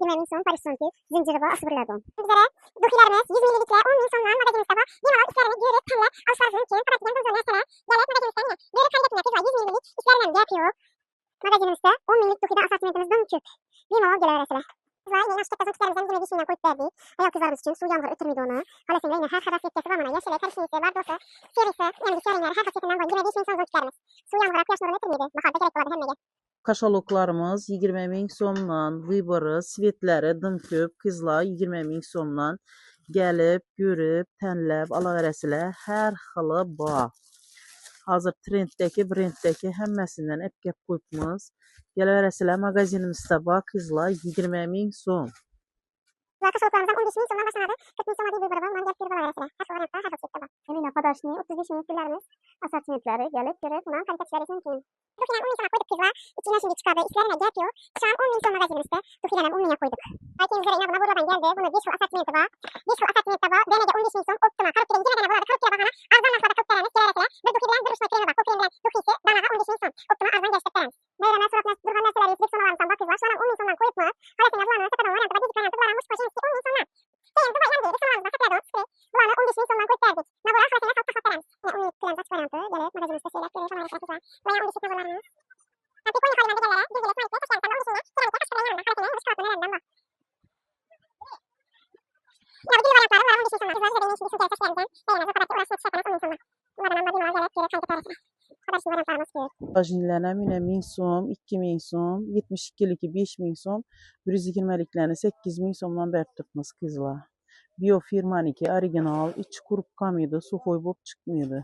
Dimension Parisonti, zincirli asırladım. Bizlere dukilerimiz 100 mililitre 10 min sonlan magazin istaba. Yemalı işlerini görüp talle alışverişin için pratiken hızlı mesele. Gelip magazin isteyen yine. Görüp kaydetine kızla 100 mililitre işlerinden yapıyor. Magazinimizde 10 mililitre dukida asartimentimizden küp. Yemalı gele öresile. Kızlar yine aşk etmezin tükerimizden yine dişinden koyup verdik. Hayal kızlarımız için su yağmur ötürmüydü onu. Halesimle yine her hassasiyeti var bana. Yeşile, karışınısı, bardosu, serisi, yani dişlerinleri her hassasiyetinden koyun. Yine dişinden son tükerimiz. Su yağmur yaş nurunu ötürmüydü. Bakarda gerek oladı hemmege. Kaşaloklarımız 20 min somdan, vibırı, svetləri, dımküp, kızlar 20 min somdan gəlib, görüb, tənləb, alaverəsilə hər xılı var. Hazır trenddəki, brenddəki həmməsindən əp-gəp qoyubmuz. Gələverəsilə magazinimizdə var, kızlar 20 min som. Kaşaloklarımızdan 15 min somdan başlanadı. 40 min soma değil vibırı var. Ondan gelip görüp alaverəsilə. Her variantta, her hassasiyette var. Emine Padaşni 35 min güllerimiz. Asortimentleri gelip görüp bundan kalite çıkarırsın ki. Dukilen 10 min sona koyduk kızlar. İçinden şimdi çıkardı. İşlerine yapıyor. Şu an 10 min son magazinimizde. Dukile'den 10 min'e koyduk. Aykenimizlere yine buna buradan geldi. Bunun 5 yıl asortimenti var. 5 yıl asortimenti var. BNG 15 min son. Optima. Kalıp giren yine buladı. Kalıp gire bakana. Arzan laflarda kalıp gelenimiz. Geleresiyle. Bir dukilen bir uçma kremi bak. Bu kremden dukisi danağa 15 min son. Optima arzan gerçekten. Beyremen suratına durgan meseleleri yüzlük son alanımızdan bak kızlar. Şu an 10 min sondan koyup mu? Halasını bulanını sepadan var. Yantıda dizik kaynatı bulanmış. Koşun 10 min sondan. Benim bu bayan değil. Son alanımızdan sakladığım sprey. Bulanı 15 min sondan koyup verdik. Nabura halasını salt taklatlarımız. Yine 10 min kremden açık variantı. Gelip magazinimizde şeyler görüyor. Son alanımızda kızlar. Bayan 15 min nabularımız. Nanti koyun kalimandı gelere. Bir gelet malikle. Hoş geldin. 15 min'e. Keramikle kaç kırayın yanında. Halasını dış kağıtının elinden bak. Ya bu dili variantları var 15 min sondan. Kızlar bize benim için isim gelir. Hoş geldin. Beğenmez. Aparatı uğraşmak çıkartanız 10 min sondan. Bunlardan ben bir gelip görüp kalite tarafına. Haber şimdi variantlarımız görüyor. Bajinlərə 1000 som, 2000 som, 72'liki 5000 som, 120'liklərini 8000 somdan bərk tutmuş kızlar. Bio firmaniki original, iç kurupkam idi, su koyup çıkmıyordu.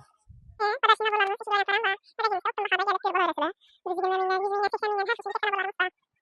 Padaşni nabularımız. İşi variantlarım var. Magazinimizde optum bakarda gelip görüp alaverəsilə. 120 min'den 100 min'den 80 min'den her kısmı tek nabularımız var.